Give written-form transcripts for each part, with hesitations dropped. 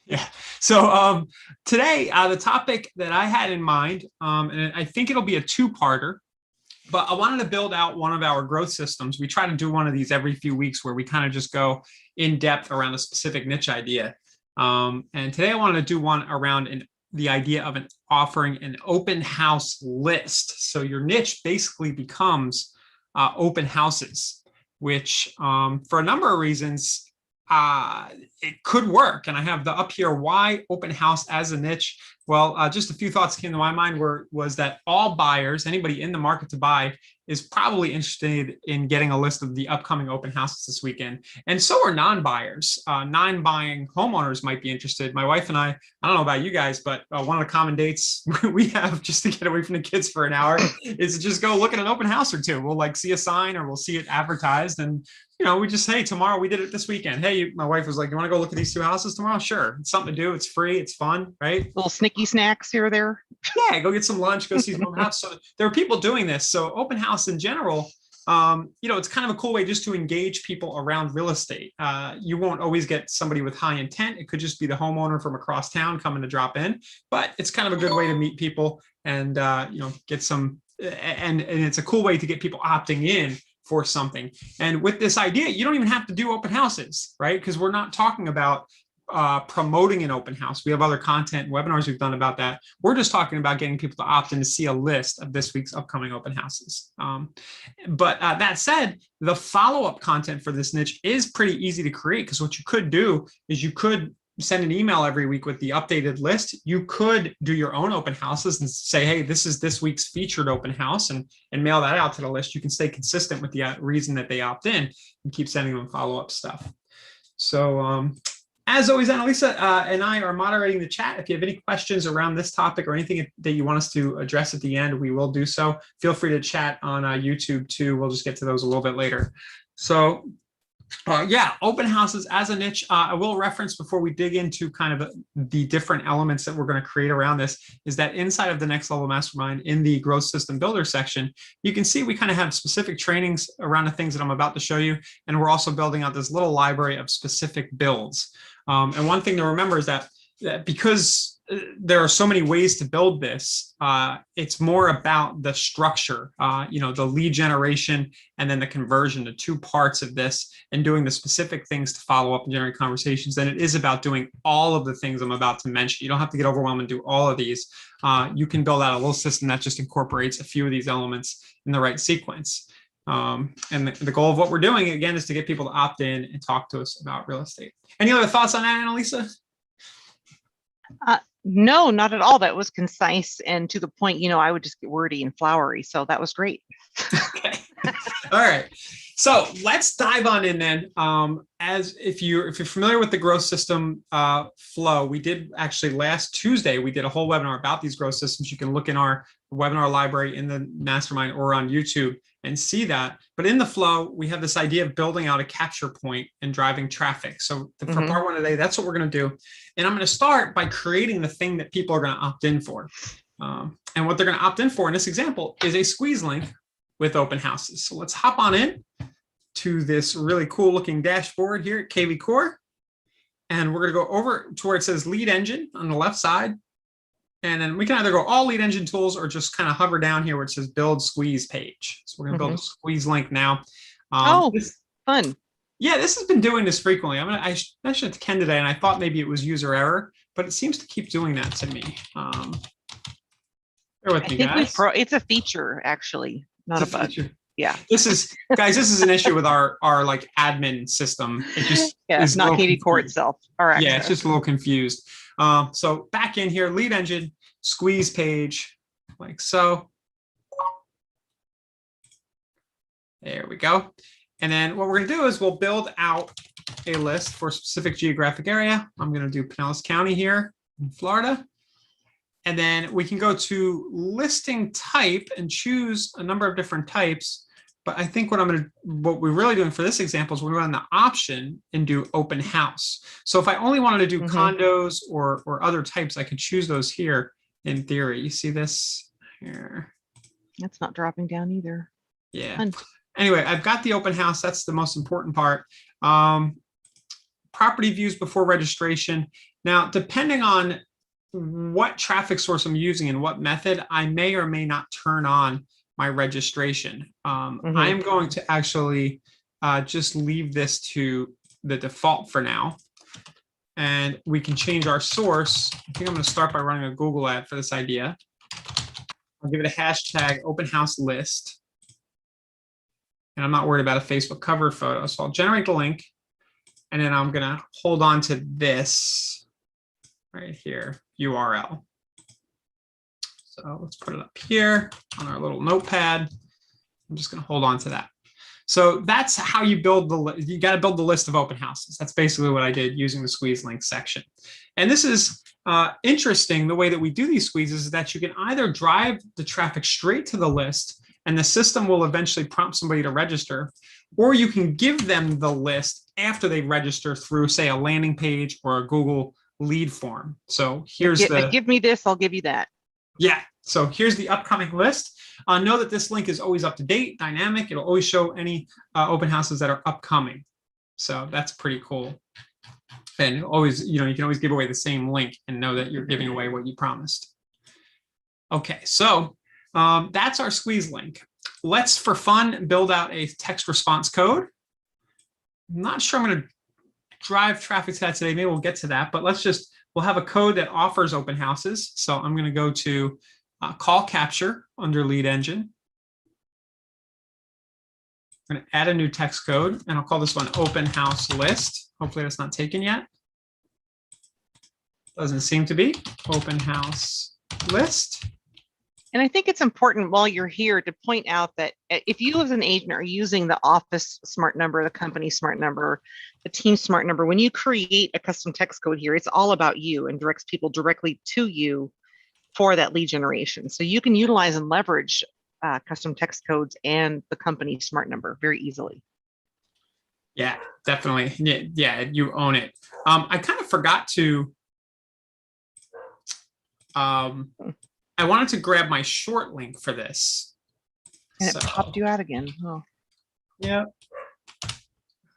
Yeah. So today, the topic that I had in mind, and I think it'll be a two-parter, but I wanted to build out one of our growth systems. We try to do one of these every few weeks where we kind of just go in depth around a specific niche idea. And today I wanted to do one around the idea of offering an open house list. So your niche basically becomes open houses, which for a number of reasons, it could work. And I have the up here, why open house as a niche? Well, just a few thoughts came to my mind was that all buyers, anybody in the market to buy, is probably interested in getting a list of the upcoming open houses this weekend. And so are non-buyers. Non-buying homeowners might be interested. My wife and I don't know about you guys, but one of the common dates we have just to get away from the kids for an hour is to just go look at an open house or two. We'll like see a sign or we'll see it advertised and we just, hey, tomorrow we did it this weekend. Hey, my wife was like, you want to go look at these two houses tomorrow? Sure. It's something to do. It's free. It's fun, right? Little sneaky snacks here or there. Yeah, go get some lunch, go see some open house. So there are people doing this. So open house in general, it's kind of a cool way just to engage people around real estate. You won't always get somebody with high intent. It could just be the homeowner from across town coming to drop in, but it's kind of a good way to meet people and, get some, and it's a cool way to get people opting in for something. And with this idea, you don't even have to do open houses, right? Because we're not talking about promoting an open house. We have other content webinars we've done about that. We're just talking about getting people to opt in to see a list of this week's upcoming open houses. But that said, the follow-up content for this niche is pretty easy to create, because what you could do is you could send an email every week with the updated list. You could do your own open houses and say, hey, this is this week's featured open house, and mail that out to the list. You can stay consistent with the reason that they opt in and keep sending them follow-up stuff. So as always, Annalisa and I are moderating the chat. If you have any questions around this topic or anything that you want us to address at the end, we will do so. Feel free to chat on YouTube too. We'll just get to those a little bit later. So open houses as a niche. I will reference before we dig into kind of the different elements that we're going to create around this, is that inside of the Next Level Mastermind in the Growth System Builder section, you can see we kind of have specific trainings around the things that I'm about to show you. And we're also building out this little library of specific builds. And one thing to remember is that because there are so many ways to build this, it's more about the structure, the lead generation and then the conversion, the two parts of this, and doing the specific things to follow up and generate conversations than it is about doing all of the things I'm about to mention. You don't have to get overwhelmed and do all of these. You can build out a little system that just incorporates a few of these elements in the right sequence. And the goal of what we're doing, again, is to get people to opt in and talk to us about real estate. Any other thoughts on that, Annalisa? No, not at all. That was concise and to the point. I would just get wordy and flowery. So that was great. Okay. All right. So let's dive on in then. As if you're familiar with the growth system flow, we did actually last Tuesday, we did a whole webinar about these growth systems. You can look in our webinar library in the mastermind or on YouTube and see that. But in the flow, we have this idea of building out a capture point and driving traffic. So for part one today, that's what we're going to do. And I'm going to start by creating the thing that people are going to opt in for. And what they're going to opt in for in this example is a squeeze link with open houses. So let's hop on in to this really cool looking dashboard here at KV Core. And we're going to go over to where it says lead engine on the left side. And then we can either go all lead engine tools or just kind of hover down here where it says build squeeze page. So we're going to build a squeeze link now. Fun. Yeah, this has been doing this frequently. I mentioned it to Ken today and I thought maybe it was user error, but it seems to keep doing that to me. Bear with me, guys. It's a feature, actually, not a bug. Feature. Yeah. This is an issue with our like admin system. It just it's not KV Core itself. All right. Yeah, it's just a little confused. So back in here, lead engine, squeeze page, like so. There we go. And then what we're going to do is we'll build out a list for a specific geographic area. I'm going to do Pinellas County here in Florida. And then we can go to listing type and choose a number of different types. But I think what we're really doing for this example is we're going to the option and do open house. So if I only wanted to do condos or other types, I could choose those here in theory. You see this here? That's not dropping down either. Yeah. Anyway, I've got the open house. That's the most important part. Property views before registration. Now, depending on what traffic source I'm using and what method, I may or may not turn on my registration. I am going to actually just leave this to the default for now. And we can change our source. I think I'm going to start by running a Google ad for this idea. I'll give it a hashtag open house list. And I'm not worried about a Facebook cover photo. So I'll generate the link. And then I'm going to hold on to this right here, URL. So let's put it up here on our little notepad. I'm just going to hold on to that. So that's how you build you got to build the list of open houses. That's basically what I did using the squeeze link section. And this is interesting. The way that we do these squeezes is that you can either drive the traffic straight to the list and the system will eventually prompt somebody to register, or you can give them the list after they register through, say, a landing page or a Google lead form. So here's give me this, I'll give you that. Yeah. So here's the upcoming list. Know that this link is always up to date, dynamic. It'll always show any open houses that are upcoming. So that's pretty cool. And always, you can always give away the same link and know that you're giving away what you promised. Okay, so that's our squeeze link. Let's, for fun, build out a text response code. I'm not sure I'm going to drive traffic to that today. Maybe we'll get to that, but we'll have a code that offers open houses. So I'm going to go to call capture under lead engine. I'm going to add a new text code, and I'll call this one open house list. Hopefully that's not taken yet. Doesn't seem to be. Open house list. And I think it's important while you're here to point out that if you as an agent are using the office smart number, the company smart number, the team smart number, when you create a custom text code here, it's all about you and directs people directly to you for that lead generation. So you can utilize and leverage custom text codes and the company smart number very easily. Yeah, definitely. Yeah, you own it. I kind of forgot to I wanted to grab my short link for this. And it popped you out again. Oh. Yeah.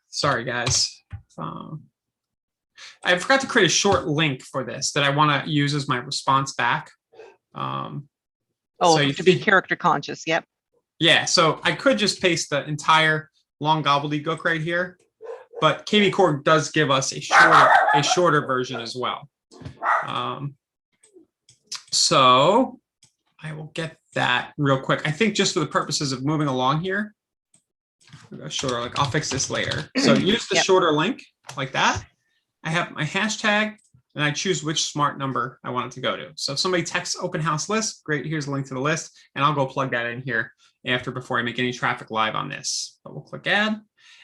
Sorry, guys. I forgot to create a short link for this that I want to use as my response back. So to be character conscious. Yep. Yeah. So I could just paste the entire long gobbledygook right here, but KV Core does give us a shorter version as well. So I will get that real quick. I think just for the purposes of moving along here, sure, like I'll fix this later. So use the shorter link like that. I have my hashtag and I choose which smart number I want it to go to. So if somebody texts open house list, great, here's a link to the list, and I'll go plug that in here before I make any traffic live on this. But we'll click add.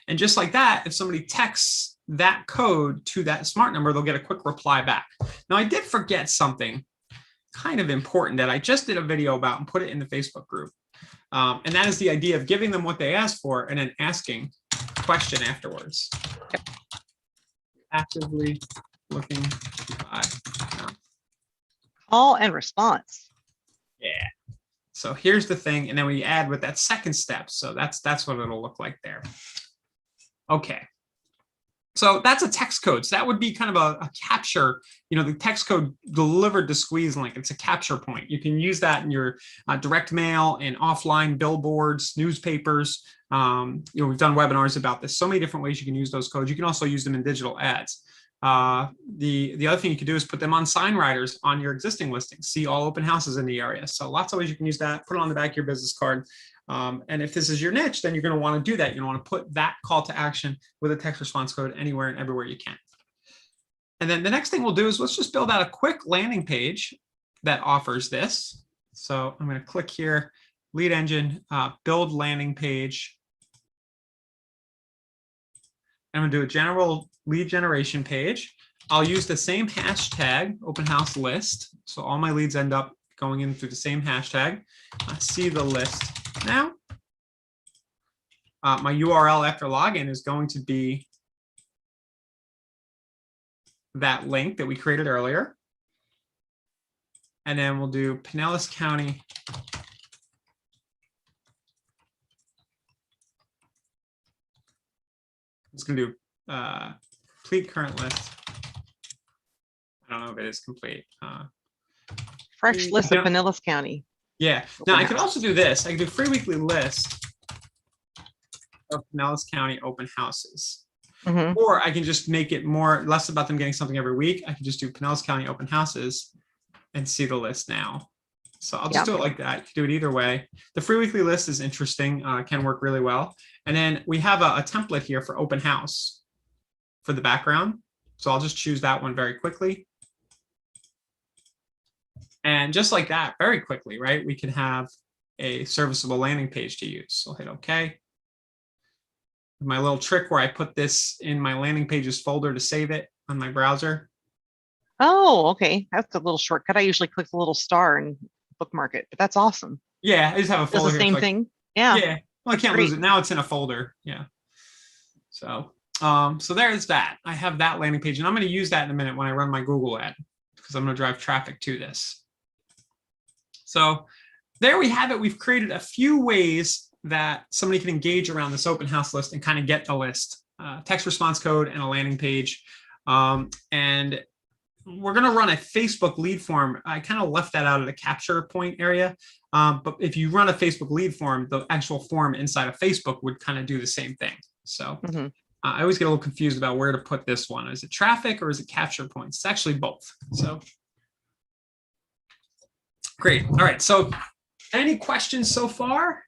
And just like that, if somebody texts that code to that smart number, they'll get a quick reply back. Now I did forget something kind of important that I just did a video about and put it in the Facebook group. And that is the idea of giving them what they asked for and then asking a question afterwards. Actively looking to buy. Call and response. Yeah. So here's the thing. And then we add with that second step. So that's what it'll look like there. Okay. So that's a text code. So that would be kind of a capture, the text code delivered to squeeze link. It's a capture point. You can use that in your direct mail and offline billboards, newspapers. We've done webinars about this. So many different ways you can use those codes. You can also use them in digital ads. The other thing you could do is put them on sign riders on your existing listings. See all open houses in the area. So lots of ways you can use that. Put it on the back of your business card. And if this is your niche, then you're going to want to do that. You're going to want to put that call to action with a text response code anywhere and everywhere you can. And then the next thing we'll do is let's just build out a quick landing page that offers this. So I'm going to click here, lead engine, build landing page. I'm going to do a general lead generation page. I'll use the same hashtag, open house list. So all my leads end up going in through the same hashtag. See the list now. My URL after login is going to be that link that we created earlier. And then we'll do Pinellas County. It's going to do complete current list know if it is complete. Fresh list of Pinellas County. Yeah. Now I could also do this. I could do free weekly list of Pinellas County open houses. Or I can just make it less about them getting something every week. I can just do Pinellas County open houses and see the list now. So I'll just do it like that. You can do it either way. The free weekly list is interesting, can work really well. And then we have a template here for open house for the background. So I'll just choose that one very quickly. And just like that, very quickly, right? We can have a serviceable landing page to use. So I'll hit OK. My little trick where I put this in my landing pages folder to save it on my browser. Oh, okay. That's a little shortcut. I usually click the little star and bookmark it, but that's awesome. Yeah, I just have a folder here. It's the same thing. Yeah. Yeah. Well, I can't lose it. Now it's in a folder. Yeah. So, so there's that. I have that landing page, and I'm going to use that in a minute when I run my Google ad, because I'm going to drive traffic to this. So there we have it. We've created a few ways that somebody can engage around this open house list and kind of get the list, text response code and a landing page. And we're going to run a Facebook lead form. I kind of left that out of the capture point area. But if you run a Facebook lead form, the actual form inside of Facebook would kind of do the same thing. So I always get a little confused about where to put this one. Is it traffic or is it capture points? It's actually both. So great. All right. So any questions so far?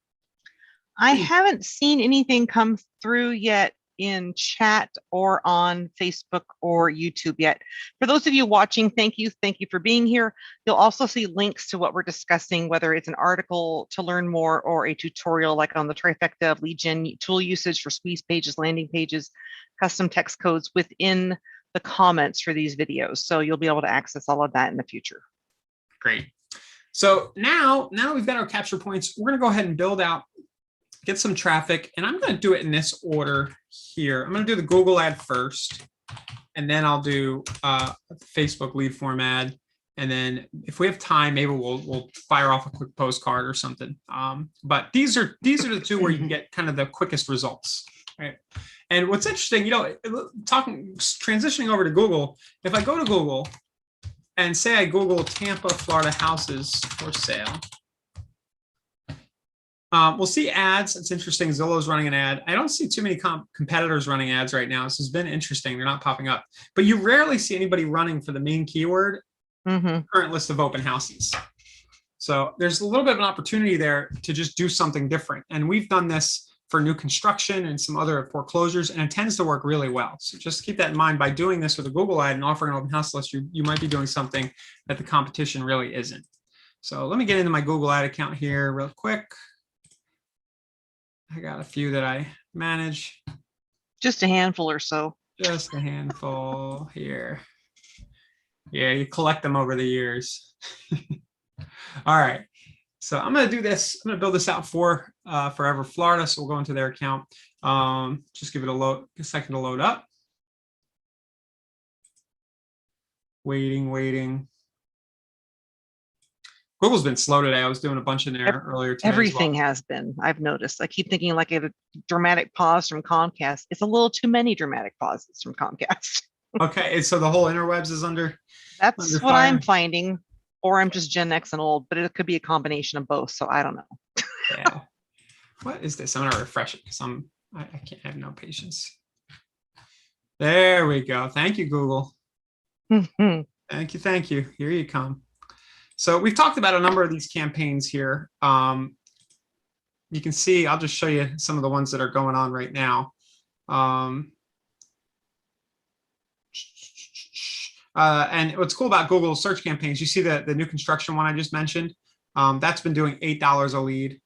I haven't seen anything come through yet in chat or on Facebook or YouTube yet. For those of you watching, thank you. Thank you for being here. You'll also see links to what we're discussing, whether it's an article to learn more or a tutorial like on the trifecta of lead gen tool usage for squeeze pages, landing pages, custom text codes within the comments for these videos. So you'll be able to access all of that in the future. Great. So now we've got our capture points. We're going to go ahead and build out, get some traffic, and I'm going to do it in this order here. I'm going to do the Google ad first, and then I'll do Facebook lead form ad, and then if we have time, maybe we'll fire off a quick postcard or something. But these are the two where you can get kind of the quickest results, right? And what's interesting, transitioning over to Google, if I go to Google and say I Google Tampa, Florida houses for sale, we'll see ads. It's interesting. Zillow's running an ad. I don't see too many competitors running ads right now. This has been interesting. They're not popping up. But you rarely see anybody running for the main keyword, current list of open houses. So there's a little bit of an opportunity there to just do something different. And we've done this for new construction and some other foreclosures, and it tends to work really well. So just keep that in mind. By doing this with a Google ad and offering an open house list, you might be doing something that the competition really isn't. So let me get into my Google ad account here real quick. I got a few that I manage. Just a handful or so. Just a handful here. Yeah, you collect them over the years. All right. So I'm going to do this. I'm going to build this out for Forever Florida. So we'll go into their account. Just give it a second to load up. Waiting. Google's been slow today. I was doing a bunch in there earlier today. Everything has been, I've noticed. I keep thinking like a dramatic pause from Comcast. It's a little too many dramatic pauses from Comcast. Okay, so the whole interwebs is under. That's what I'm finding, or I'm just Gen X and old, but it could be a combination of both. So I don't know. Yeah. What is this? I'm gonna refresh it because I can't have no patience. There we go. Thank you, Google. Thank you. Here you come. So we've talked about a number of these campaigns here. You can see, I'll just show you some of the ones that are going on right now. And what's cool about Google search campaigns, you see the new construction one I just mentioned, that's been doing $8 a lead.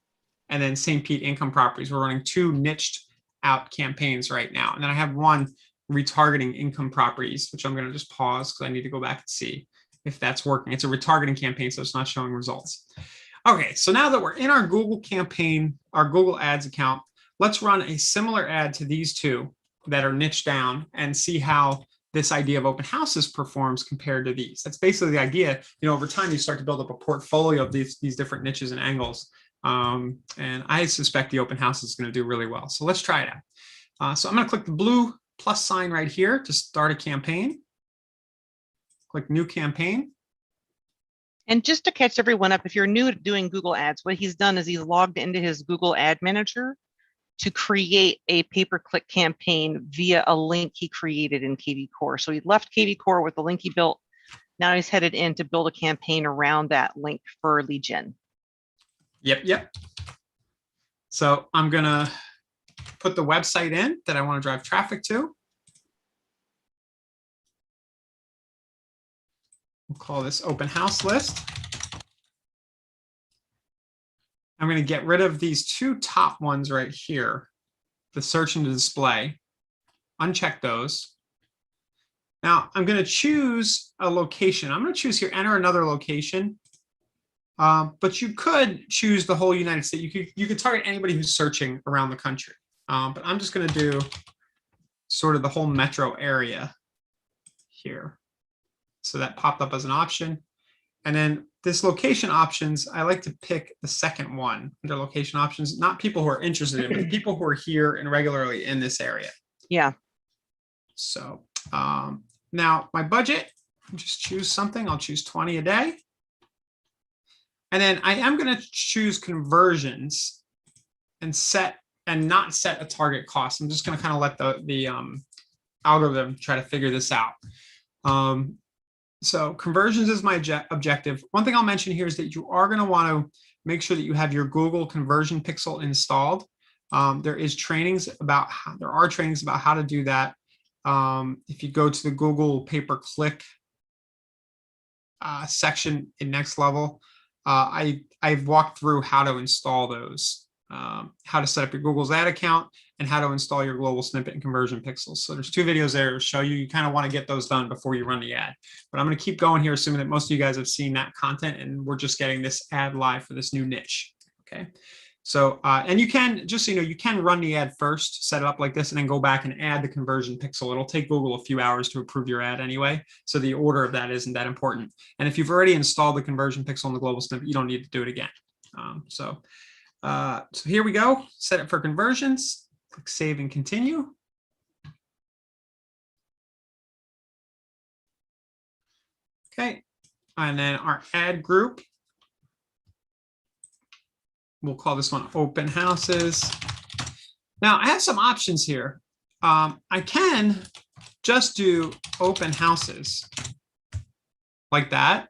And then St. Pete income properties, we're running 2 niched out campaigns right now. And then I have one retargeting income properties, which I'm going to just pause because I need to go back and see if that's working. It's a retargeting campaign, so it's not showing results. Okay, so now that we're in our Google campaign, our Google Ads account, let's run a similar ad to these two that are niched down and see how this idea of open houses performs compared to these. That's basically the idea. Over time, you start to build up a portfolio of these different niches and angles. And I suspect the open house is going to do really well. So let's try it out. So I'm going to click the blue plus sign right here to start a campaign. click new campaign. And just to catch everyone up, if you're new to doing Google Ads, what he's done is he's logged into his Google Ad Manager to create a pay-per-click campaign via a link he created in KV Core. So he left KV Core with the link he built. Now he's headed in to build a campaign around that link for lead gen. Yep. So I'm going to put the website in that I want to drive traffic to. We'll call this open house list. I'm going to get rid of these two top ones right here, the search and the display. Uncheck those. Now I'm going to choose a location. I'm going to choose here, enter another location. But you could choose the whole United States. You could target anybody who's searching around the country. But I'm just going to do sort of the whole metro area here. So that popped up as an option. And then this location options, I like to pick the second one under location options, not people who are interested in it, but people who are here and regularly in this area. Yeah. So now my budget, just choose something. I'll choose 20 a day. And then I am going to choose conversions and not set a target cost. I'm just going to kind of let the algorithm try to figure this out. So conversions is my objective. One thing I'll mention here is that you are going to want to make sure that you have your Google conversion pixel installed. There are trainings about how to do that. If you go to the Google pay-per-click section in Next Level, I've walked through how to install those, how to set up your Google's ad account, and how to install your global snippet and conversion pixels. So there's 2 videos there to show you. You kind of want to get those done before you run the ad. But I'm going to keep going here, assuming that most of you guys have seen that content, and we're just getting this ad live for this new niche. Okay. So, and you can, just so you know, you can run the ad first, set it up like this, and then go back and add the conversion pixel. It'll take Google a few hours to approve your ad anyway. So the order of that isn't that important. And if you've already installed the conversion pixel in the global snippet, you don't need to do it again. So here we go. Set it for conversions. Click save and continue. Okay. And then our ad group, we'll call this one open houses. Now I have some options here. I can just do open houses like that,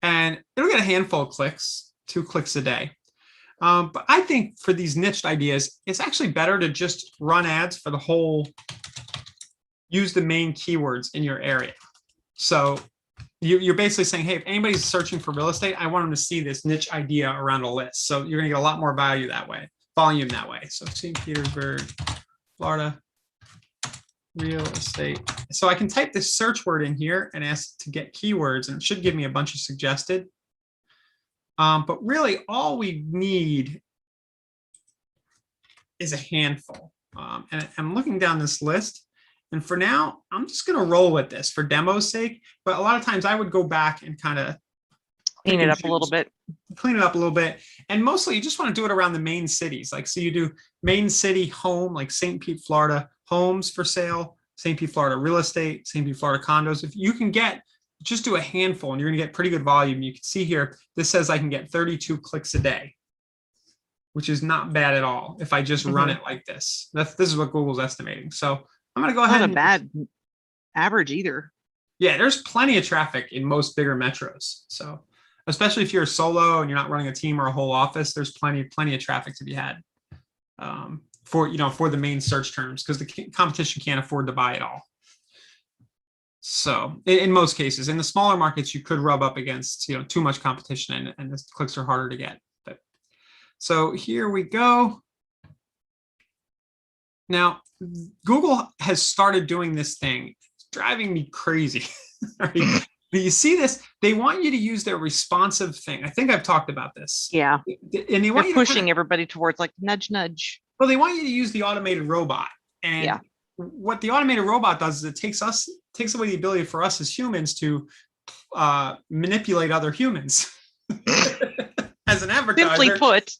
and it'll get a handful of clicks, 2 clicks a day. But I think for these niched ideas, it's actually better to just run ads for the whole, use the main keywords in your area. So you're basically saying, hey, if anybody's searching for real estate, I want them to see this niche idea around a list. So you're going to get a lot more volume that way. So St. Petersburg, Florida, real estate. So I can type this search word in here and ask to get keywords, and it should give me a bunch of suggested. But really all we need is a handful. And I'm looking down this list, and for now, I'm just going to roll with this for demo's sake. But a lot of times I would go back and kind of clean it up a little bit. And mostly you just want to do it around the main cities. Like, so you do main city home, like St. Pete, Florida, homes for sale, St. Pete, Florida, real estate, St. Pete, Florida, condos. If you can just do a handful, and you're going to get pretty good volume. You can see here, this says I can get 32 clicks a day, which is not bad at all if I just run it like this. This is what Google's estimating. So I'm going to go ahead. Not a bad average either. Yeah, there's plenty of traffic in most bigger metros. So especially if you're a solo and you're not running a team or a whole office, there's plenty of traffic to be had for the main search terms, because the competition can't afford to buy it all. So in most cases, in the smaller markets, you could rub up against too much competition, and the clicks are harder to get. But so here we go. Now Google has started doing this thing. It's driving me crazy. Right? You see this? They want you to use their responsive thing. I think I've talked about this. Yeah. And they want you pushing everybody towards like nudge, nudge. Well, they want you to use the automated robot. And what the automated robot does is it takes away the ability for us as humans to manipulate other humans. As an advertiser, simply put,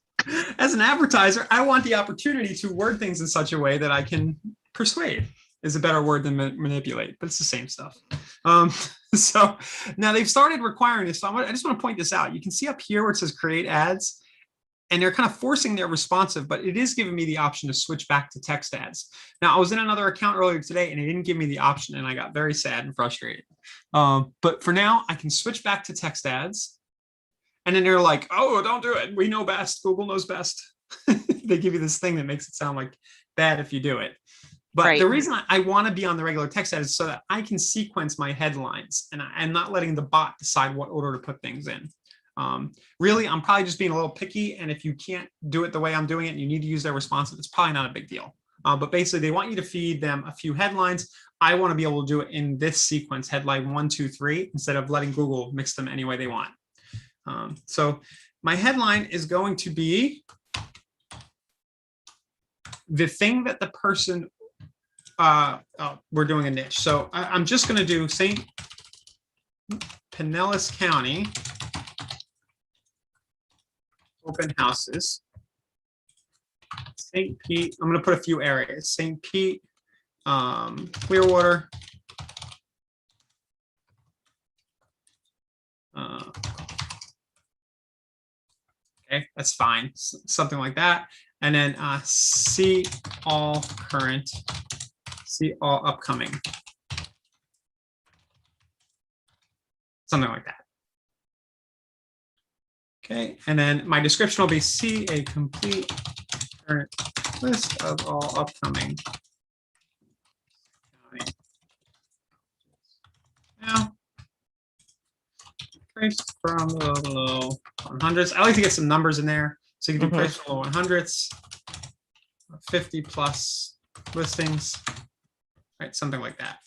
as an advertiser, I want the opportunity to word things in such a way that I can persuade, is a better word than manipulate, but it's the same stuff. So now they've started requiring this. So I just want to point this out. You can see up here where it says create ads, and they're kind of forcing their responsive, but it is giving me the option to switch back to text ads. Now, I was in another account earlier today and it didn't give me the option, and I got very sad and frustrated. But for now, I can switch back to text ads. And then they're like, oh, don't do it. We know best. Google knows best. They give you this thing that makes it sound like bad if you do it. But Right. the reason I want to be on the regular text ad is so that I can sequence my headlines, and I'm not letting the bot decide what order to put things in. Really, I'm probably just being a little picky. And if you can't do it the way I'm doing it and you need to use their responsive, it's probably not a big deal. But basically, they want you to feed them a few headlines. I want to be able to do it in this sequence, headline 1, 2, 3, instead of letting Google mix them any way they want. So my headline is going to be the thing that the person, we're doing a niche. So I'm just going to do St. Pinellas County open houses. St. Pete, I'm going to put a few areas. St. Pete, Clearwater, okay, that's fine. Something like that. And then see all current, see all upcoming. Something like that. Okay, and then my description will be see a complete current list of all upcoming. Now, price from the low 100s. I like to get some numbers in there. So you can do price from low 100s, 50 plus listings, right? Something like that.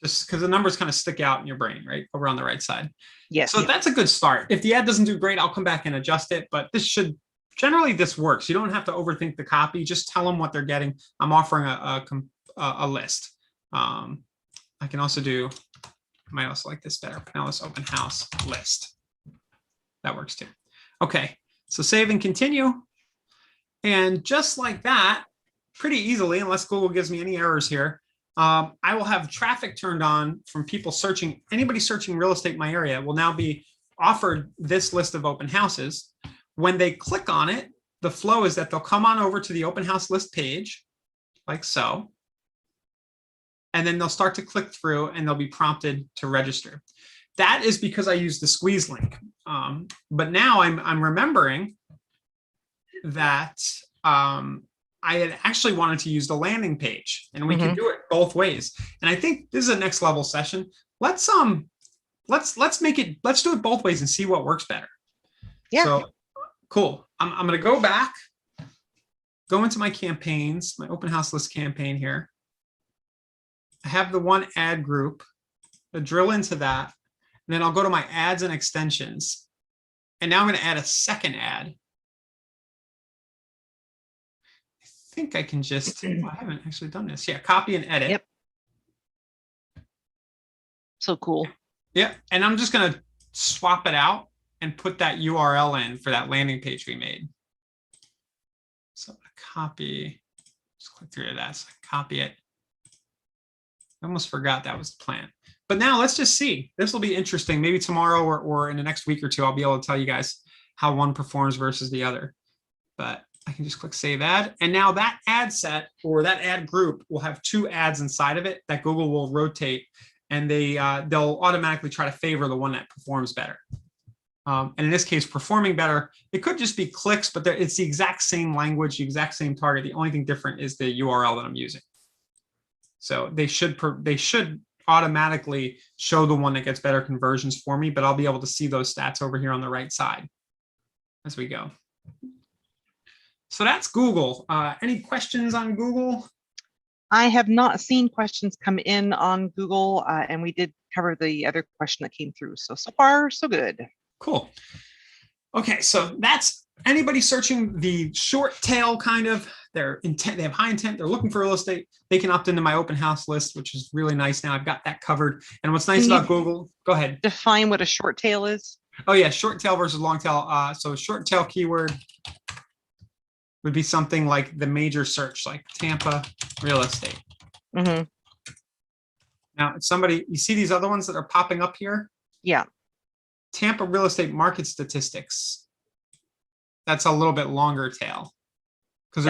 Just because the numbers kind of stick out in your brain, right? Over on the right side. Yes. So that's a good start. If the ad doesn't do great, I'll come back and adjust it. But this should, generally this works. You don't have to overthink the copy. Just tell them what they're getting. I'm offering a list. I can also do, I might also like this better, Pinellas open house list. That works too. Okay, so save and continue. And just like that, pretty easily, unless Google gives me any errors here, I will have traffic turned on from people searching. Anybody searching real estate in my area will now be offered this list of open houses. When they click on it, the flow is that they'll come on over to the open house list page, like so. And then they'll start to click through and they'll be prompted to register. That is because I used the squeeze link. But now I'm remembering that I had actually wanted to use the landing page, and we can do it both ways. And I think this is a next level session. Let's do it both ways and see what works better. Yeah. So cool. I'm going to go back, go into my campaigns, my open house list campaign here. I have the one ad group. I'll drill into that. And then I'll go to my ads and extensions. And now I'm going to add a second ad. I think I can just, I haven't actually done this. Yeah, copy and edit. Yep. So cool. Yeah, and I'm just going to swap it out and put that URL in for that landing page we made. So I'm going to copy, just click through that, so I copy it. I almost forgot that was the plan. But now let's just see. This will be interesting. Maybe tomorrow or in the next week or two, I'll be able to tell you guys how one performs versus the other. But I can just click save ad. And now that ad set or that ad group will have 2 ads inside of it that Google will rotate. And they'll automatically try to favor the one that performs better. And in this case, performing better, it could just be clicks, but it's the exact same language, the exact same target. The only thing different is the URL that I'm using. So they should automatically show the one that gets better conversions for me, but I'll be able to see those stats over here on the right side as we go. So that's Google. Any questions on Google? I have not seen questions come in on Google, and we did cover the other question that came through. So far, so good. Cool. Okay, so that's anybody searching the short tail kind of, their intent, they have high intent, they're looking for real estate, they can opt into my open house list, which is really nice. Now I've got that covered. And what's nice about Google, go ahead. Define what a short tail is. Oh yeah, short tail versus long tail. So short tail keyword would be something like the major search, like Tampa real estate. Now, if somebody, you see these other ones that are popping up here? Yeah. Tampa real estate market statistics. That's a little bit longer tail because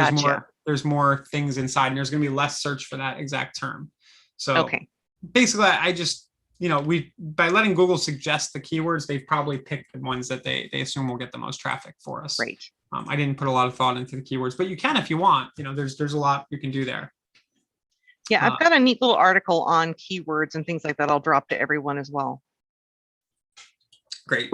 there's more things inside, and there's going to be less search for that exact term. So basically, I just, by letting Google suggest the keywords, they've probably picked the ones that they assume will get the most traffic for us. Right. I didn't put a lot of thought into the keywords, but you can if you want. There's a lot you can do there. Yeah, I've got a neat little article on keywords and things like that. I'll drop to everyone as well. Great.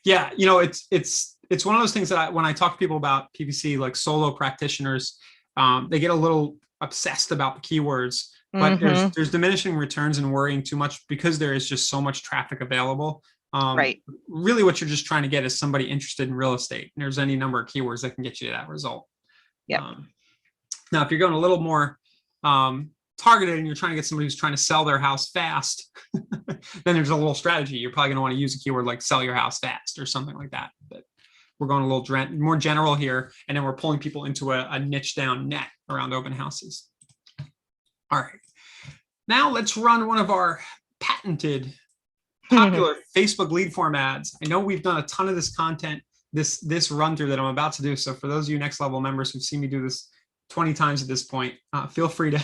Yeah, it's one of those things that when I talk to people about PPC, like solo practitioners, they get a little obsessed about the keywords, but there's diminishing returns and worrying too much because there is just so much traffic available. Right. Really what you're just trying to get is somebody interested in real estate. And there's any number of keywords that can get you to that result. Yeah. Now, if you're going a little more targeted and you're trying to get somebody who's trying to sell their house fast, then there's a little strategy. You're probably going to want to use a keyword like sell your house fast or something like that. But we're going a little more general here, and then we're pulling people into a niche down net around open houses. All right. Now let's run one of our patented popular Facebook lead form ads. I know we've done a ton of this content, this run through that I'm about to do. So for those of you next level members who've seen me do this 20 times at this point, feel free to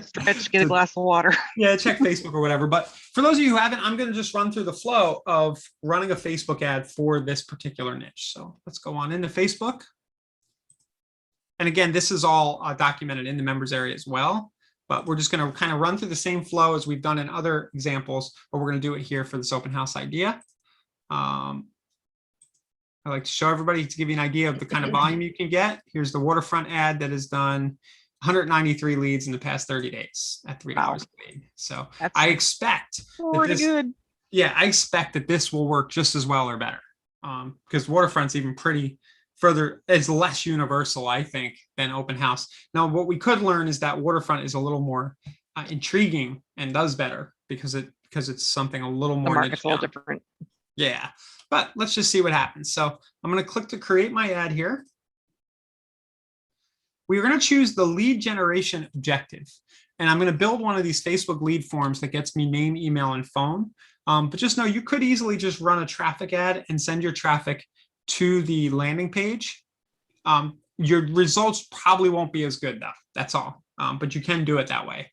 stretch, get a glass of water. Yeah, check Facebook or whatever. But for those of you who haven't, I'm going to just run through the flow of running a Facebook ad for this particular niche. So let's go on into Facebook. And again, this is all documented in the members area as well. But we're just going to kind of run through the same flow as we've done in other examples, but we're going to do it here for this open house idea. I like to show everybody to give you an idea of the kind of volume you can get. Here's the waterfront ad that has done 193 leads in the past 30 days at $3 a lead. So I expect pretty good. Yeah, I expect that this will work just as well or better, because waterfront's even pretty further. It's less universal, I think, than open house. Now, what we could learn is that waterfront is a little more intriguing and does better because it's something a little more. The market's a little different. Yeah, but let's just see what happens. So I'm going to click to create my ad here. We're going to choose the lead generation objective. And I'm going to build one of these Facebook lead forms that gets me name, email, and phone. But just know you could easily just run a traffic ad and send your traffic to the landing page. Your results probably won't be as good though. That's all. But you can do it that way.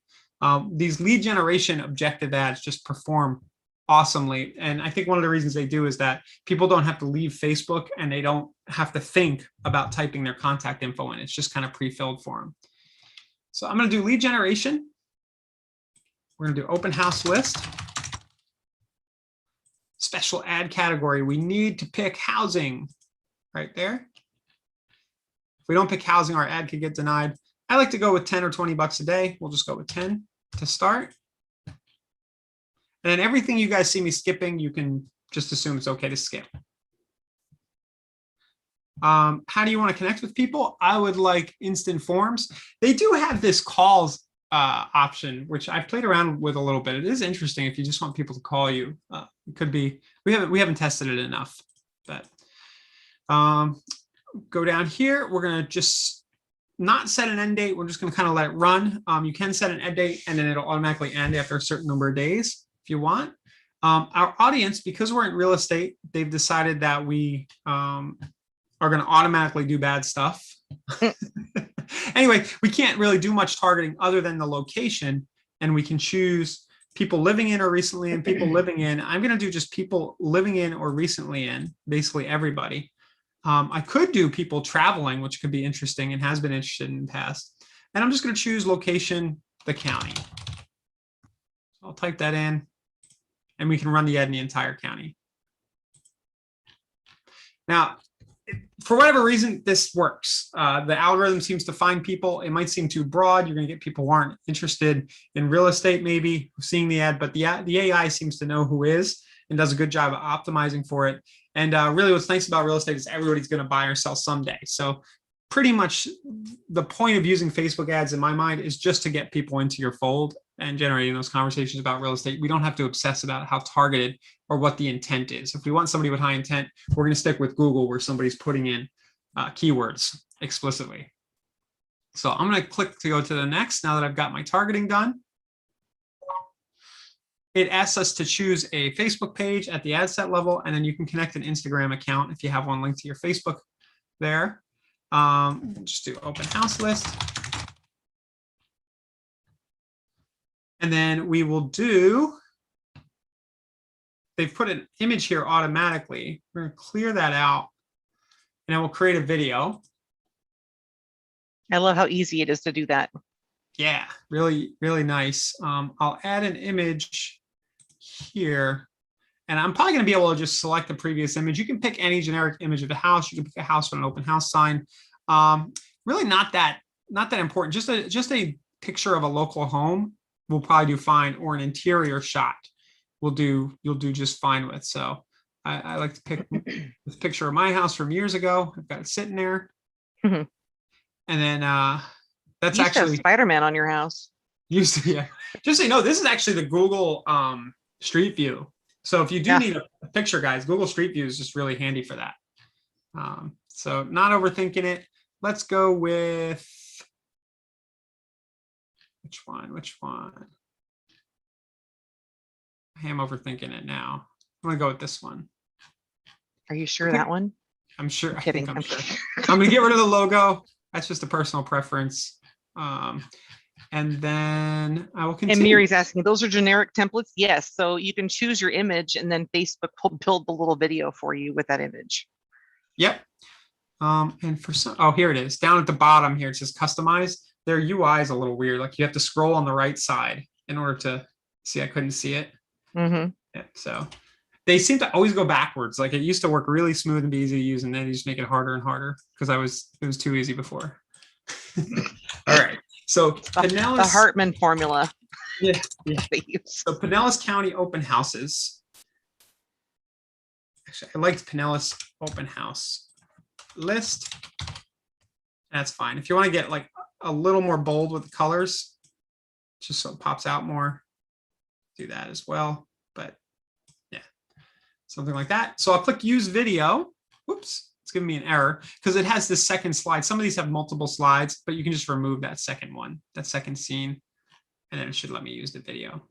These lead generation objective ads just perform awesomely. And I think one of the reasons they do is that people don't have to leave Facebook and they don't have to think about typing their contact info in. It's just kind of pre-filled for them. So I'm going to do lead generation. We're going to do open house list. Special ad category. We need to pick housing right there. If we don't pick housing, our ad could get denied. I like to go with 10 or 20 bucks a day. We'll just go with 10 to start. And then everything you guys see me skipping, you can just assume it's okay to skip. How do you want to connect with people? I would like instant forms. They do have this calls option, which I've played around with a little bit. It is interesting if you just want people to call you. It could be, we haven't tested it enough, but go down here. We're going to just not set an end date. We're just going to kind of let it run. You can set an end date and then it'll automatically end after a certain number of days if you want. Our audience, because we're in real estate, they've decided that we are going to automatically do bad stuff. Anyway, we can't really do much targeting other than the location, and we can choose people living in or recently in, people living in. I'm going to do just people living in or recently in, basically everybody. I could do people traveling, which could be interesting and has been interested in the past. And I'm just going to choose location, the county. I'll type that in, and we can run the ad in the entire county. Now, for whatever reason, this works. The algorithm seems to find people. It might seem too broad. You're going to get people who aren't interested in real estate, maybe seeing the ad, but the AI seems to know who is and does a good job of optimizing for it. And really what's nice about real estate is everybody's going to buy or sell someday. So pretty much the point of using Facebook ads in my mind is just to get people into your fold and generating those conversations about real estate. We don't have to obsess about how targeted or what the intent is. If we want somebody with high intent, we're going to stick with Google where somebody's putting in keywords explicitly. So I'm going to click to go to the next now that I've got my targeting done. it asks us to choose a Facebook page at the ad set level, and then you can connect an Instagram account if you have one linked to your Facebook there. Just do open house list. And then we will do, they've put an image here automatically. We're going to clear that out, and then we'll create a video. I love how easy it is to do that. Yeah, really, really nice. I'll add an image here, and I'm probably going to be able to just select the previous image. You can pick any generic image of the house. You can pick a house with an open house sign. Really not that important. Just a picture of a local home will probably do fine, or an interior shot you'll do just fine with. So I like to pick this picture of my house from years ago. I've got it sitting there. Mm-hmm. And then that's you used actually to have Spider-Man on your house. Used to, yeah. Just so you know, this is actually the Google Street View. So if you do need a picture, guys, Google Street View is just really handy for that. So not overthinking it. Let's go with which one? I am overthinking it now. I'm gonna go with this one. Are you sure that one? I'm sure. I'm kidding. I'm sure. I'm gonna get rid of the logo. That's just a personal preference. And then I will continue. And Mary's asking, those are generic templates? Yes. So you can choose your image, and then Facebook will build the little video for you with that image. Yep. And for some, oh, here it is. Down at the bottom here, it says customize. Their UI is a little weird. Like you have to scroll on the right side in order to see. I couldn't see it. Mm-hmm. Yeah, so they seem to always go backwards. Like it used to work really smooth and be easy to use, and then they just make it harder and harder because it was too easy before. All right. So the Hartman formula. Yeah. They use. So Pinellas County open houses. Actually, I liked Pinellas open house list. That's fine. If you want to get like a little more bold with the colors, just so it pops out more, do that as well. But yeah, something like that. So I'll click use video. Whoops, it's giving me an error because it has this second slide. Some of these have multiple slides, but you can just remove that second one, that second scene, and then it should let me use the video.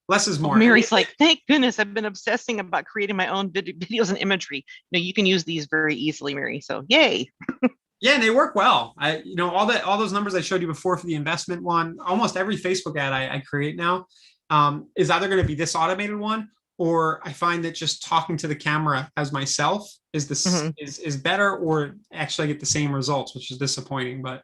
Less is more. Mary's like, thank goodness I've been obsessing about creating my own videos and imagery. No, you can use these very easily, Mary. So yay. Yeah, and they work well. All those numbers I showed you before for the investment one, almost every Facebook ad I create now is either going to be this automated one, or I find that just talking to the camera as myself is is better, or actually I get the same results, which is disappointing. But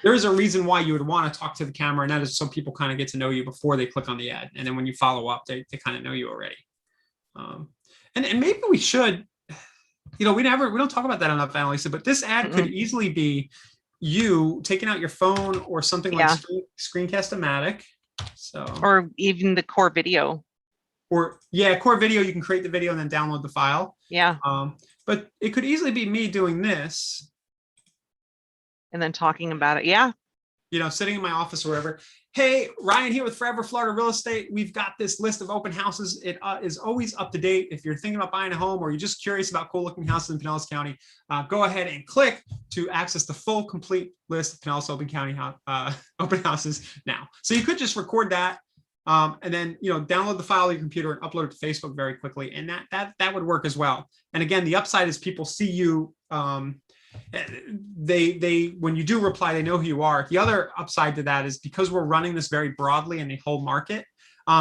there is a reason why you would want to talk to the camera, and that is so people kind of get to know you before they click on the ad, and then when you follow up, they kind of know you already. And maybe we should. We don't talk about that enough, Annalisa, but this ad could easily be you taking out your phone or something like Screencast-O-Matic. So, or even the core video. Or core video, you can create the video and then download the file. Yeah. But it could easily be me doing this. And then talking about it. Yeah. Sitting in my office or wherever. Hey, Ryan here with Forever Florida Real Estate. We've got this list of open houses. It is always up to date. If you're thinking about buying a home or you're just curious about cool looking houses in Pinellas County, go ahead and click to access the full complete list of Pinellas open houses now. So you could just record that and then download the file on your computer and upload it to Facebook very quickly. And that would work as well. And again, the upside is people see you. They when you do reply, they know who you are. The other upside to that is because we're running this very broadly in the whole market,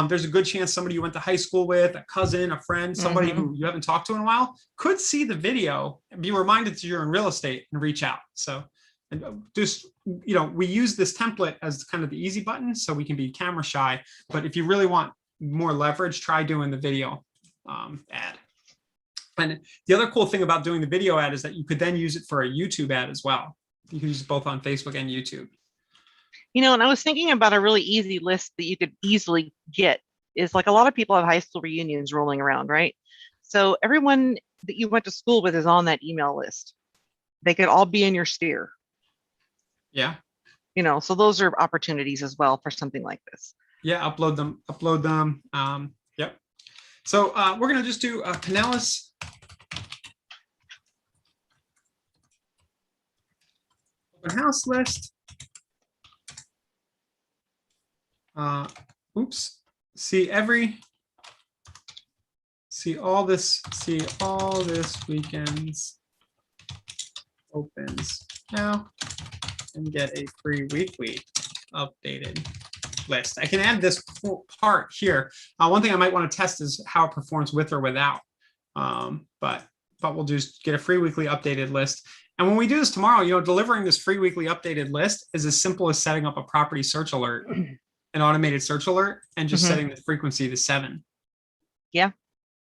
there's a good chance somebody you went to high school with, a cousin, a friend, somebody who you haven't talked to in a while, could see the video and be reminded that you're in real estate and reach out. So, and just we use this template as kind of the easy button, so we can be camera shy. But if you really want more leverage, try doing the video ad. And the other cool thing about doing the video ad is that you could then use it for a YouTube ad as well. You can use it both on Facebook and YouTube. And I was thinking about a really easy list that you could easily get is like a lot of people have high school reunions rolling around, right? So everyone that you went to school with is on that email list. They could all be in your sphere. Yeah. So those are opportunities as well for something like this. Yeah, upload them. Yep. So we're going to just do Pinellas open house list. oops, see all this weekends opens now and get a free weekly updated list. I can add this part here. One thing I might want to test is how it performs with or without. But we'll just get a free weekly updated list. And when we do this tomorrow, delivering this free weekly updated list is as simple as setting up a property search alert, an automated search alert, and just setting the frequency to 7. Yeah.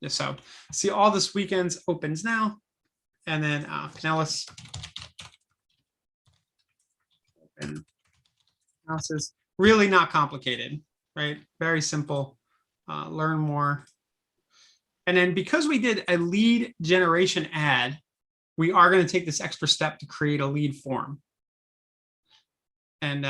So see all this weekends opens now, and then Pinellas open houses. Really not complicated, right? Very simple. Learn more. And then because we did a lead generation ad, we are going to take this extra step to create a lead form. And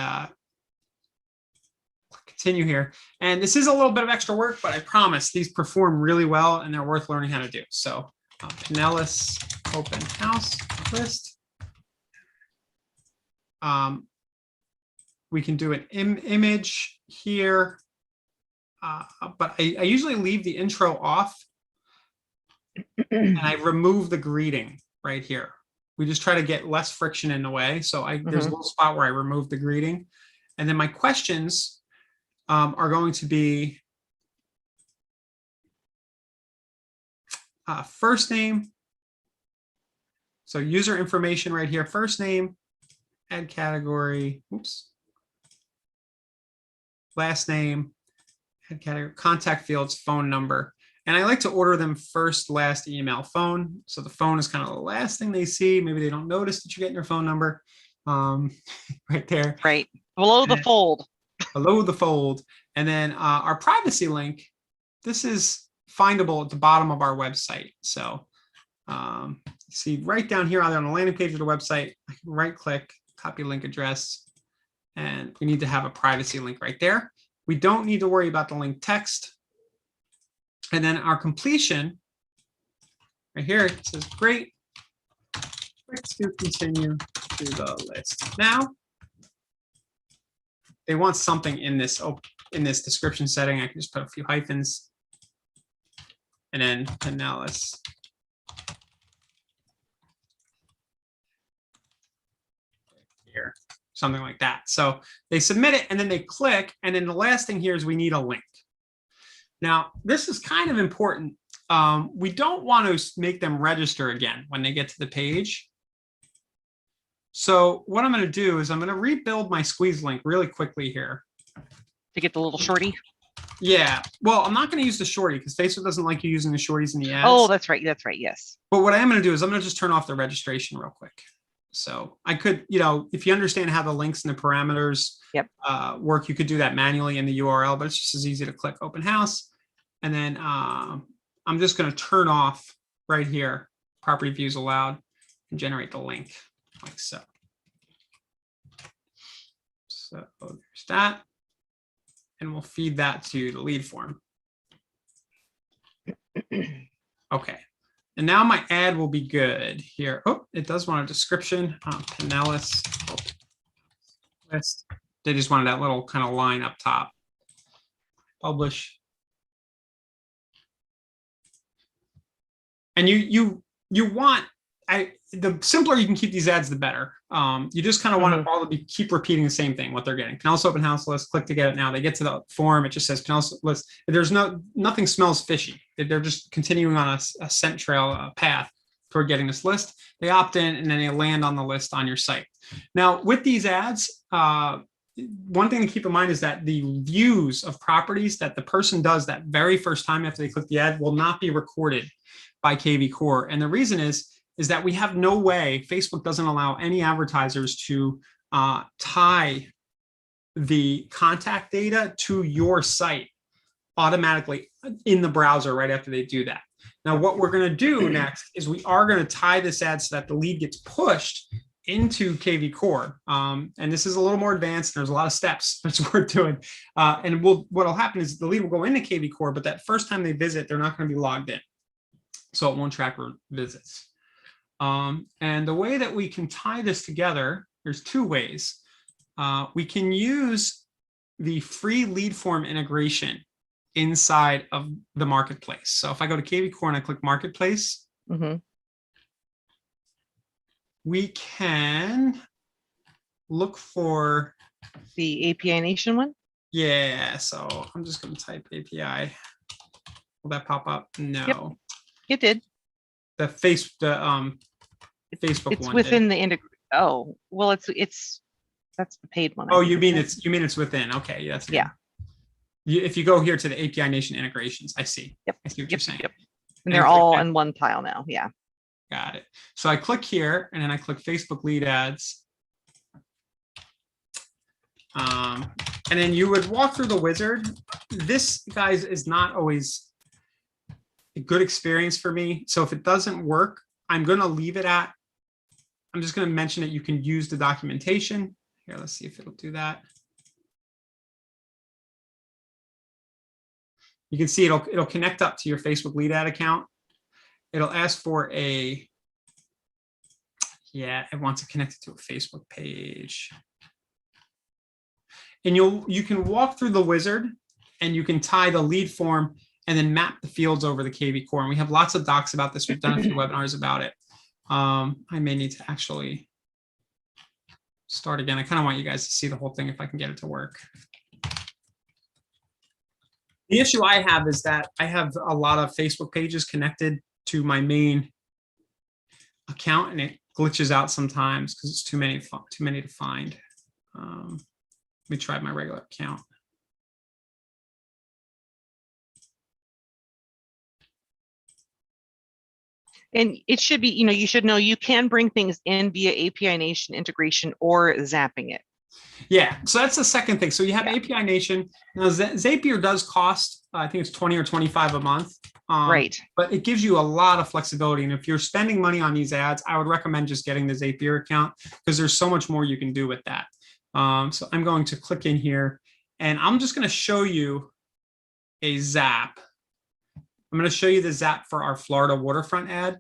continue here. And this is a little bit of extra work, but I promise these perform really well and they're worth learning how to do. So Pinellas open house list. We can do an image here, but I usually leave the intro off and I remove the greeting right here. We just try to get less friction in the way. So there's a little spot where I remove the greeting. And then my questions are going to be first name. So user information right here, first name, add category, oops. Last name, add category, contact fields, phone number. And I like to order them first, last, email, phone. So the phone is kind of the last thing they see. Maybe they don't notice that you're getting their phone number right there. Right, below the fold. Below the fold. And then our privacy link, this is findable at the bottom of our website. So see right down here either on the landing page of the website, I can right click, copy link address, and we need to have a privacy link right there. We don't need to worry about the link text. And then our completion right here, it says great, click to continue to the list. Now, they want something in this description setting. I can just put a few hyphens and then Pinellas. Here, something like that. So they submit it and then they click. And then the last thing here is we need a link. Now, this is kind of important. We don't want to make them register again when they get to the page. So what I'm going to do is I'm going to rebuild my squeeze link really quickly here. To get the little shorty? Yeah. Well, I'm not going to use the shorty because Facebook doesn't like you using the shorties in the ads. Oh, that's right. That's right. Yes. But what I am going to do is I'm going to just turn off the registration real quick. So I could, if you understand how the links and the parameters work, you could do that manually in the URL, but it's just as easy to click open house. And then I'm just going to turn off right here, property views allowed, and generate the link like so. So there's that. And we'll feed that to the lead form. Okay. And now my ad will be good here. Oh, it does want a description. Pinellas list. They just wanted that little kind of line up top. Publish. And you want, the simpler you can keep these ads, the better. You just kind of want it all to keep repeating the same thing, what they're getting. Pinellas open house list, click to get it now. They get to the form, it just says Pinellas list. There's nothing smells fishy. They're just continuing on a scent trail path toward getting this list. They opt in and then they land on the list on your site. Now with these ads, one thing to keep in mind is that the views of properties that the person does that very first time after they click the ad will not be recorded by KV Core. And the reason is that we have no way, Facebook doesn't allow any advertisers to tie the contact data to your site automatically in the browser right after they do that. Now, what we're going to do next is we are going to tie this ad so that the lead gets pushed into KV Core. And this is a little more advanced. There's a lot of steps that's worth doing. And what'll happen is the lead will go into KV Core, but that first time they visit, they're not going to be logged in. So it won't track visits. And the way that we can tie this together, there's two ways. We can use the free lead form integration inside of the marketplace. So if I go to KV Core and I click marketplace, we can look for the API Nation one. Yeah, so I'm just going to type API. Will that pop up? No. Yep, it did. The Facebook it's one. Within the Oh, well, it's that's the paid one. Oh, you mean it's within? Okay, yeah, that's good. Yeah. If you go here to the API Nation integrations, I see. Yep. I see what you're saying. Yep. And they're all in one tile now. Yeah. Got it. So I click here and then I click Facebook lead ads. And then you would walk through the wizard. This, guys, is not always a good experience for me. So if it doesn't work, I'm going to leave it at, I'm just going to mention that you can use the documentation. Here, let's see if it'll do that. You can see it'll connect up to your Facebook lead ad account. It'll ask for it wants to connect it to a Facebook page. And you can walk through the wizard and you can tie the lead form and then map the fields over the KV Core. And we have lots of docs about this. We've done a few webinars about it. I may need to actually start again. I kind of want you guys to see the whole thing if I can get it to work. The issue I have is that I have a lot of Facebook pages connected to my main account, and it glitches out sometimes because it's too many to find. Let me try my regular account. And it should be, you should know you can bring things in via API Nation integration or zapping it. Yeah, so that's the second thing. So you have API Nation. Now, Zapier does cost, I think it's 20 or 25 a month. Right. But it gives you a lot of flexibility. And if you're spending money on these ads, I would recommend just getting the Zapier account because there's so much more you can do with that. So I'm going to click in here and I'm just going to show you a zap. I'm going to show you the zap for our Florida waterfront ad.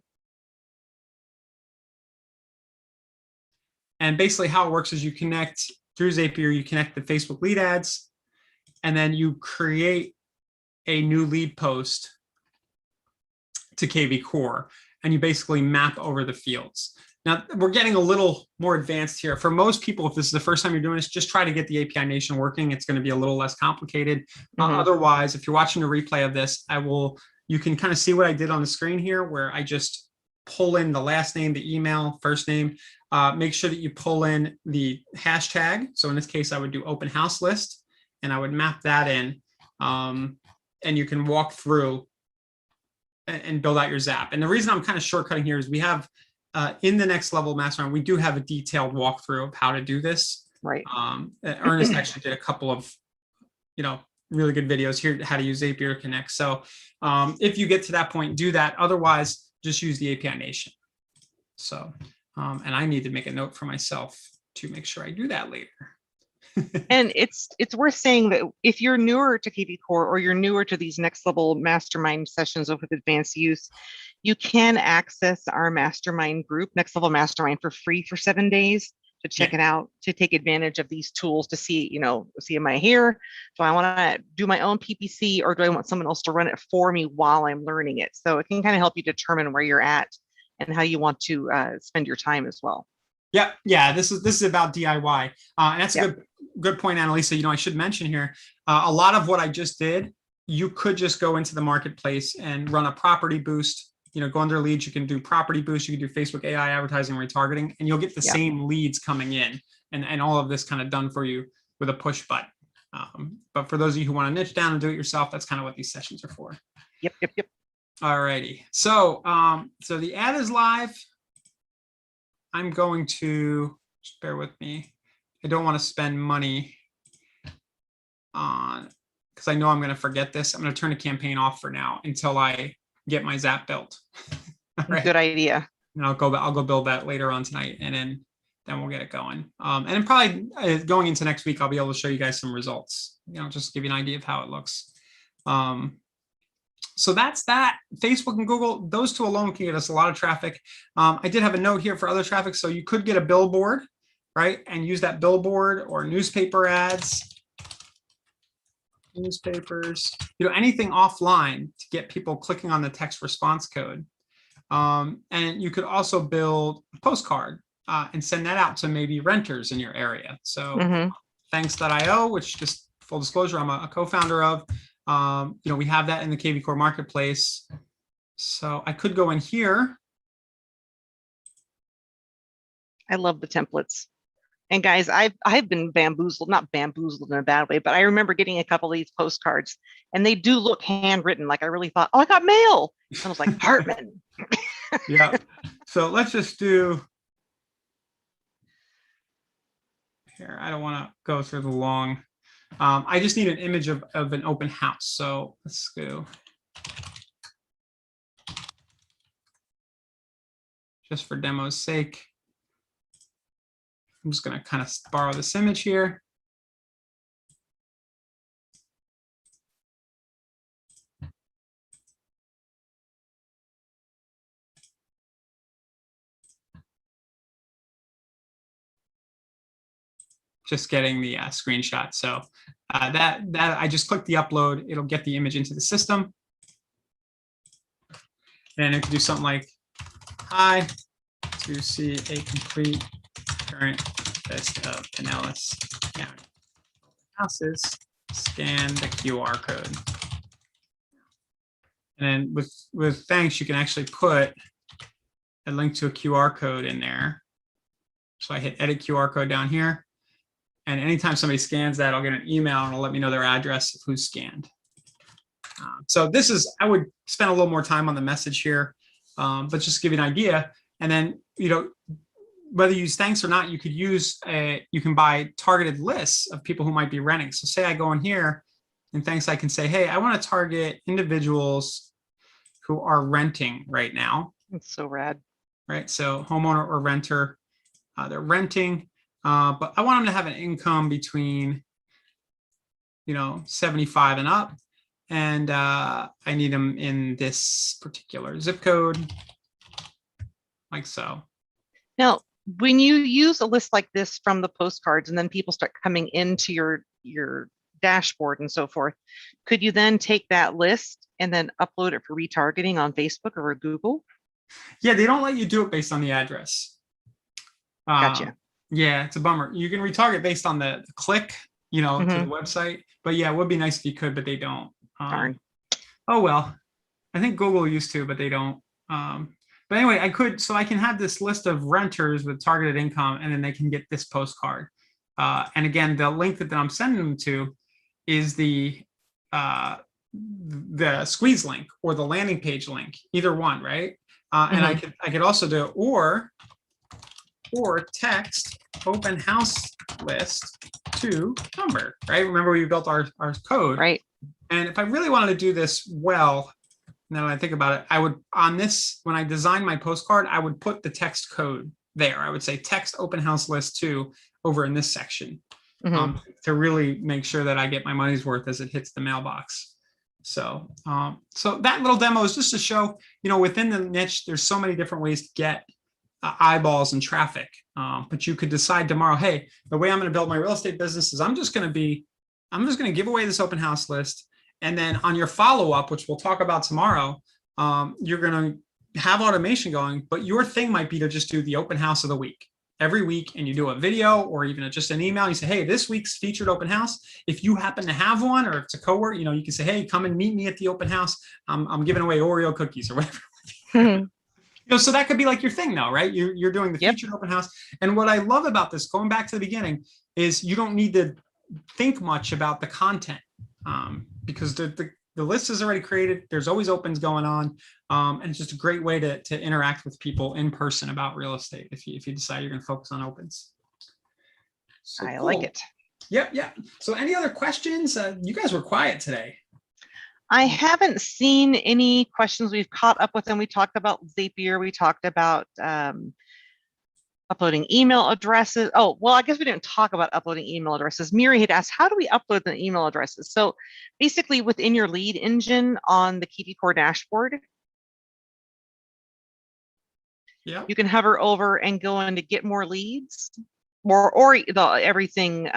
And basically how it works is you connect through Zapier, you connect the Facebook lead ads, and then you create a new lead post to KV Core, and you basically map over the fields. Now, we're getting a little more advanced here. For most people, if this is the first time you're doing this, just try to get the API Nation working. It's going to be a little less complicated. Otherwise, if you're watching a replay of this, you can kind of see what I did on the screen here, where I just pull in the last name, the email, first name. Make sure that you pull in the hashtag. So in this case, I would do open house list, and I would map that in. And you can walk through and build out your zap. And the reason I'm kind of shortcutting here is we have in the next level mastermind, we do have a detailed walkthrough of how to do this. Right. Ernest actually did a couple of, really good videos here, how to use Zapier Connect. So if you get to that point, do that. Otherwise, just use the API Nation. So, and I need to make a note for myself to make sure I do that later. And it's worth saying that if you're newer to KV Core or you're newer to these next level mastermind sessions with advanced use, you can access our mastermind group, next level mastermind, for free for 7 days to check it out, to take advantage of these tools to see, am I here? Do I want to do my own PPC, or do I want someone else to run it for me while I'm learning it? So it can kind of help you determine where you're at and how you want to spend your time as well. Yeah. This is about DIY, and that's a good point, Annalisa. I should mention here, a lot of what I just did, you could just go into the marketplace and run a property boost. Go under leads. You can do property boost. You can do Facebook AI advertising, retargeting, and you'll get the same leads coming in, and all of this kind of done for you with a push button. But for those of you who want to niche down and do it yourself, that's kind of what these sessions are for. Yep. All righty. So, so the ad is live. I'm going to, just bear with me. I don't want to spend money on, because I know I'm going to forget this. I'm going to turn the campaign off for now until I get my Zap built. Right. Good idea. And I'll go build that later on tonight, and then we'll get it going. And then probably going into next week, I'll be able to show you guys some results. Just give you an idea of how it looks. So that's that. Facebook and Google, those two alone can get us a lot of traffic. I did have a note here for other traffic. So you could get a billboard, right? And use that billboard or newspaper ads. newspapers, anything offline to get people clicking on the text response code. And you could also build a postcard and send that out to maybe renters in your area. So thanks.io, which, just full disclosure, I'm a co-founder of. We have that in the KV Core marketplace. So I could go in here. I love the templates. And guys, I've been bamboozled, not bamboozled in a bad way, but I remember getting a couple of these postcards and they do look handwritten. Like I really thought, oh, I got mail. And I was like, Hartman. Yeah. So let's just do here. I don't want to go through the long. I just need an image of an open house. So let's go. Just for demo's sake. I'm just going to kind of borrow this image here. Just getting the screenshot. So that I just click the upload. It'll get the image into the system. And it can do something like, hi, to see a complete current list of Pinellas County houses, scan the QR code. And then with thanks, you can actually put a link to a QR code in there. So I hit edit QR code down here. And anytime somebody scans that, I'll get an email and it'll let me know their address of who's scanned. So this is, I would spend a little more time on the message here, but just to give you an idea. And then, whether you use thanks or not, you could use you can buy targeted lists of people who might be renting. So say I go in here and thanks, I can say, hey, I want to target individuals who are renting right now. It's so rad. Right. So homeowner or renter, they're renting, but I want them to have an income between, 75 and up. And I need them in this particular zip code, like so. Now, when you use a list like this from the postcards and then people start coming into your dashboard and so forth, could you then take that list and then upload it for retargeting on Facebook or Google? Yeah, they don't let you do it based on the address. Gotcha. Yeah, it's a bummer. You can retarget based on the click, to the website. But yeah, it would be nice if you could, but they don't. Darn. Oh, well, I think Google used to, but they don't. But anyway, I can have this list of renters with targeted income, and then they can get this postcard. And again, the link that I'm sending them to is the squeeze link or the landing page link, either one, right? And I could also do or text open house list to number, right? Remember we built our code, right? And if I really wanted to do this well, now that I think about it, I would on this, when I design my postcard, I would put the text code there. I would say text open house list to over in this section to really make sure that I get my money's worth as it hits the mailbox. So, so that little demo is just to show, within the niche, there's so many different ways to get eyeballs and traffic. But you could decide tomorrow, hey, the way I'm going to build my real estate business is I'm just going to give away this open house list. And then on your follow-up, which we'll talk about tomorrow, you're going to have automation going, but your thing might be to just do the open house of the week every week. And you do a video or even just an email. You say, hey, this week's featured open house. If you happen to have one, or if it's a coworker, you can say, hey, come and meet me at the open house. I'm giving away Oreo cookies or whatever. So that could be like your thing though, right? You're doing the featured open house. And what I love about this, going back to the beginning, is you don't need to think much about the content because the list is already created. There's always opens going on. And it's just a great way to interact with people in person about real estate if you decide you're going to focus on opens. So I like it. Yep. So any other questions? You guys were quiet today. I haven't seen any questions. We've caught up with them. We talked about Zapier. We talked about uploading email addresses. Oh, well, I guess we didn't talk about uploading email addresses. Miri had asked, how do we upload the email addresses? So basically within your lead engine on the KV Core dashboard, you can hover over and go in to get more leads or everything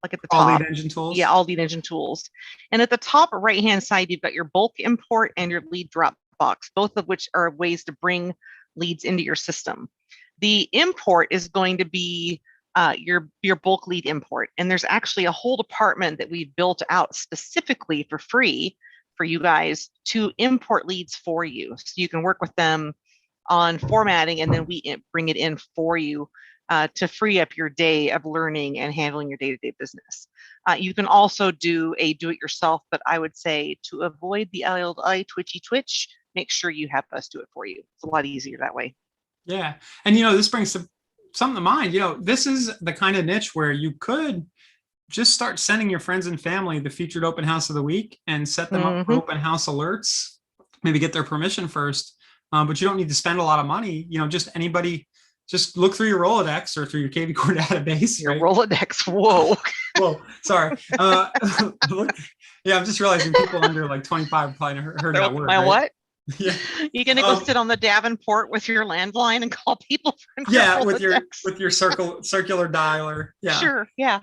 like at the All lead top. engine tools. Yeah, all lead engine tools. And at the top right-hand side, you've got your bulk import and your lead drop box, both of which are ways to bring leads into your system. The import is going to be your bulk lead import. And there's actually a whole department that we've built out specifically for free for you guys to import leads for you. So you can work with them on formatting, and then we bring it in for you to free up your day of learning and handling your day-to-day business. You can also do a do-it-yourself, but I would say to avoid the eye twitchy twitch, make sure you have us do it for you. It's a lot easier that way. Yeah. And, this brings something to mind. This is the kind of niche where you could just start sending your friends and family the featured open house of the week and set them up for open house alerts, maybe get their permission first. But you don't need to spend a lot of money. Just anybody, just look through your Rolodex or through your KV Core database. Your Rolodex. Whoa. Whoa. Sorry. Yeah, I'm just realizing people under like 25 probably heard that word. My right? what? Yeah. You're gonna go sit on the Davenport with your landline and call people from with your circular dialer. Yeah. Sure. Yeah.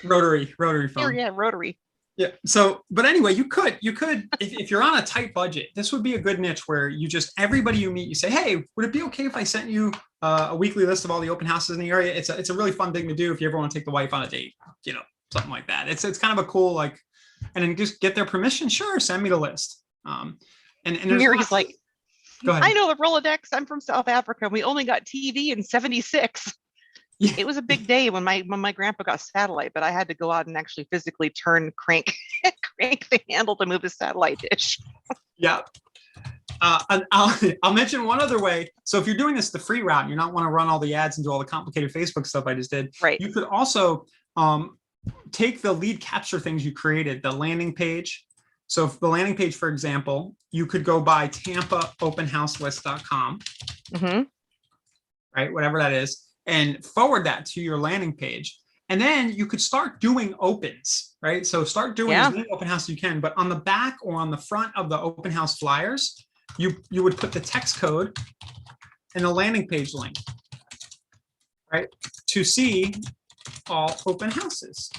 Rotary phone. Sure, yeah, rotary. Yeah. So, but anyway, you could, if you're on a tight budget, this would be a good niche where you just, everybody you meet, you say, hey, would it be okay if I sent you a weekly list of all the open houses in the area? It's a really fun thing to do if you ever want to take the wife on a date, something like that. It's kind of a cool, and then just get their permission. Sure. Send me the list. And Mary's like, go ahead. I know the Rolodex. I'm from South Africa. We only got TV in '76. Yeah. It was a big day when my grandpa got satellite, but I had to go out and actually physically crank the handle to move his satellite dish. Yeah. And I'll mention one other way. So if you're doing this the free route, and you don't want to run all the ads and do all the complicated Facebook stuff I just did. Right. You could also take the lead capture things you created, the landing page. So if the landing page, for example, you could go by tampaopenhouselist.com, right? Whatever that is, and forward that to your landing page. And then you could start doing opens, right? So start doing as many open houses as you can, but on the back or on the front of the open house flyers, you would put the text code and the landing page link, right? To see all open houses.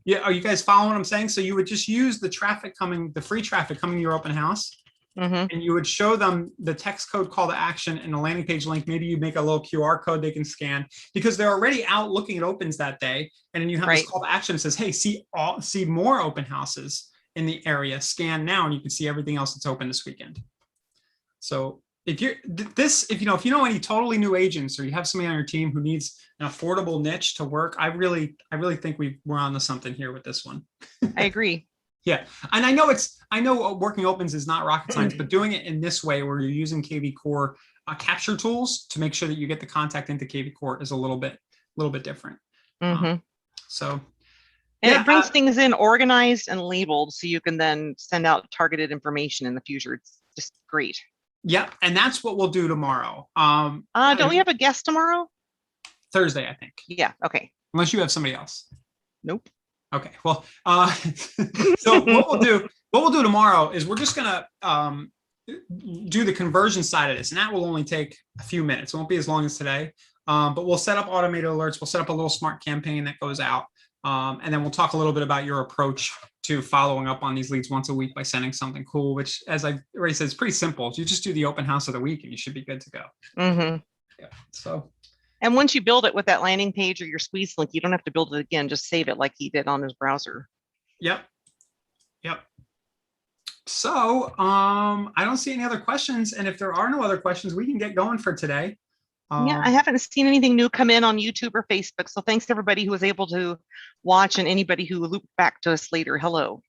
Yeah, are you guys following what I'm saying? So you would just use the free traffic coming to your open house, and you would show them the text code call to action and the landing page link. Maybe you make a little QR code they can scan because they're already out looking at opens that day. And then you have this call to action that says, hey, see more open houses in the area, scan now, and you can see everything else that's open this weekend. So if you know any totally new agents, or you have somebody on your team who needs an affordable niche to work, I really think we're onto something here with this one. I agree. Yeah. And I know working opens is not rocket science, but doing it in this way where you're using KV Core capture tools to make sure that you get the contact into KV Core is a little bit different. So it brings things in organized and labeled so you can then send out targeted information in the future. It's just great. Yeah. And that's what we'll do tomorrow. Don't we have a guest tomorrow? Thursday, I think. Yeah. Okay. Unless you have somebody else. Nope. Okay. Well, so what we'll do tomorrow is we're just gonna do the conversion side of this, and that will only take a few minutes. It won't be as long as today, but we'll set up automated alerts. We'll set up a little smart campaign that goes out, and then we'll talk a little bit about your approach to following up on these leads once a week by sending something cool, which, as I already said, is pretty simple. You just do the open house of the week and you should be good to go. Yeah. So. And once you build it with that landing page or your squeeze link, you don't have to build it again. Just save it like he did on his browser. Yep. So I don't see any other questions. And if there are no other questions, we can get going for today. Yeah, I haven't seen anything new come in on YouTube or Facebook. So thanks to everybody who was able to watch and anybody who looped back to us later. Hello.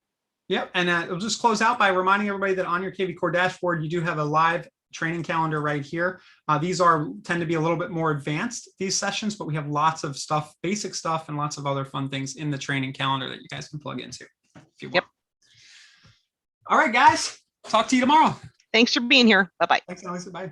Yep. And we'll just close out by reminding everybody that on your KV Core dashboard, you do have a live training calendar right here. These tend to be a little bit more advanced, these sessions, but we have lots of stuff, basic stuff, and lots of other fun things in the training calendar that you guys can plug into if you want. Yep. All right, guys. Talk to you tomorrow. Thanks for being here. Bye-bye. Thanks, Alex. Bye.